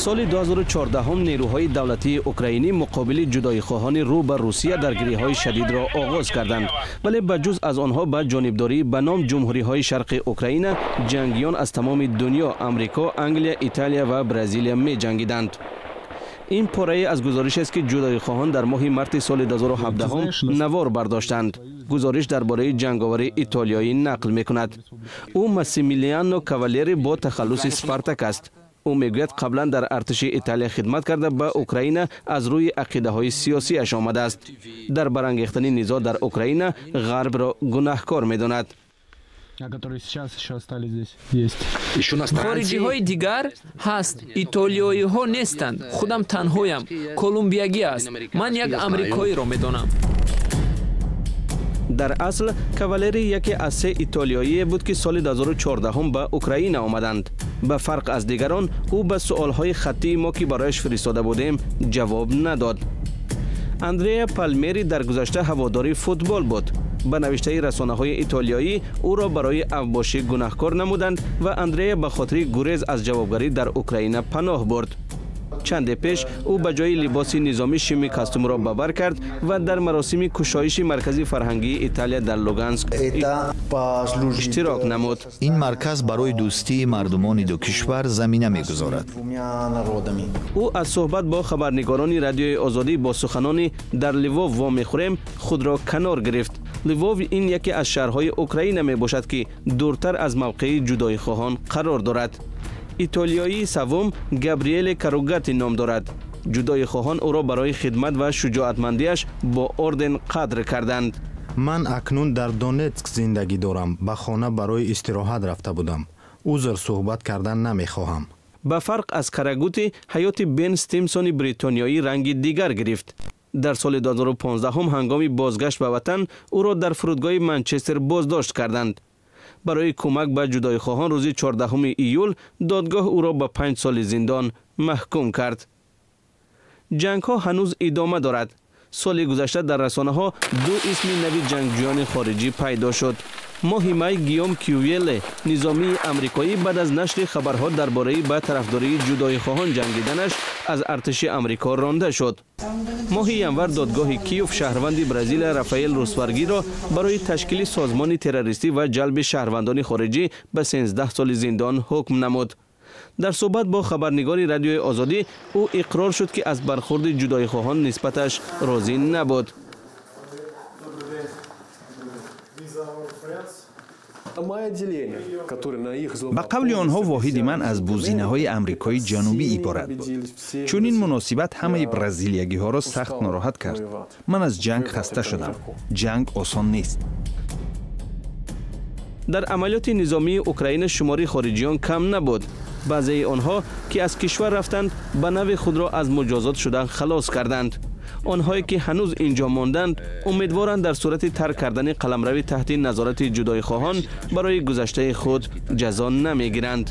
سال 2014 نیروهای دولتی اوکراینی مقابل جدایی‌خواهان رو به روسیه درگیری‌های شدید را آغاز کردند، ولی بجز از آنها به جانبداری به نام جمهوری‌های شرق اوکراین جنگیان از تمام دنیا، آمریکا، انگلیس، ایتالیا و برزیل می جنگیدند. این پاره از گزارش است که جدایی‌خواهان در ماه مارس سال 2017 نوار برداشتند. گزارش درباره جنگاور ایتالیایی نقل می‌کند. او ماسیمیلیانو کاوالیری با تخلص اسپارتاک است. او میگوید قبلا در ارتش ایتالیا خدمت کرده به اوکراین از روی عقیده‌های سیاسی اش آمده است. در برانگیختن نزاع در اوکراین غرب را گناهکار می‌داند. خارجی های دیگر هست، ایتالیایی ها نیستند. خودم تنهایم، کلمبیایی است. من یک امریکایی را می‌دانم. در اصل کاوالیری یکی از 3 ایتالیایی بود که سال 2014 به اوکراین آمدند. به فرق از دیگران او به سوالهای خطی ما که برایش فرستاده بودیم جواب نداد. اندریا پالمیری در گذشته هواداری فوتبال بود. به نوشته رسانه‌های ایتالیایی او را برای اوباشی گناهکار نمودند و اندریا به خاطر گریز از جوابگری در اوکراین پناه برد. چند پیش او به جای لباس نظامی شیمی کاستوم را ببر کرد و در مراسم کشایش مرکزی فرهنگی ایتالیا در لوگانسک اشتراک نمود. این مرکز برای دوستی مردمان دو کشور زمینه می‌گذارد. او از صحبت با خبرنگاران رادیوی آزادی با سخنانی در لیوو وا می‌خوریم خود را کنار گرفت. لیوو این یکی از شهرهای اوکراین میباشد که دورتر از موقع جدایی‌خواهان قرار دارد. ایتالیایی سوم گابریل کاروگاتی نام دارد. جدایی‌خواهان او را برای خدمت و شجاعتمندیش با اردن قدر کردند. من اکنون در دونتسک زندگی دارم. به خانه برای استراحت رفته بودم. عذر صحبت کردن نمیخواهم. به فرق از کاراگوتی، حیات بن استیمسون بریتانیایی رنگ دیگر گرفت. در سال 2015 هنگامی بازگشت به وطن او را در فرودگاه منچستر بازداشت کردند. برای کمک به جدایی‌خواهان روز 14 ایول دادگاه او را به 5 سال زندان محکوم کرد. جنگ ها هنوز ادامه دارد. سال گذشته در رسانه ها 2 اسم نوی جنگجویان خارجی پیدا شد. ماه می گیوم کیویل نظامی آمریکایی بعد از نشر خبرها درباره به طرفداری جدایی‌خواهان جنگیدنش از ارتش آمریکا رانده شد. ماه ینور دادگاه کیوف شهروند برزیل رافائل روسورگی را برای تشکیل سازمان تروریستی و جلب شهروندان خارجی به 13 سال زندان حکم نمود. در صحبت با خبرنگار رادیوی آزادی او اقرار شد که از برخورد جدایی‌خواهان نسبتش راضی نبود. به قول آنها واحد من از بوزینه‌های آمریکای جنوبی عبارت بود. چون این مناسبت همه برزیلیایی ها را سخت ناراحت کرد. من از جنگ خسته شدم. جنگ آسان نیست. در عملیات نظامی اوکراین شماری خارجیان کم نبود. بعضی آنها که از کشور رفتند به نوع خود را از مجازات شدن خلاص کردند. آنهایی که هنوز اینجا ماندند امیدوارند در صورت ترک کردن قلمرو تحت نظارت جدایی‌خواهان برای گذشته خود جزا نمیگیرند.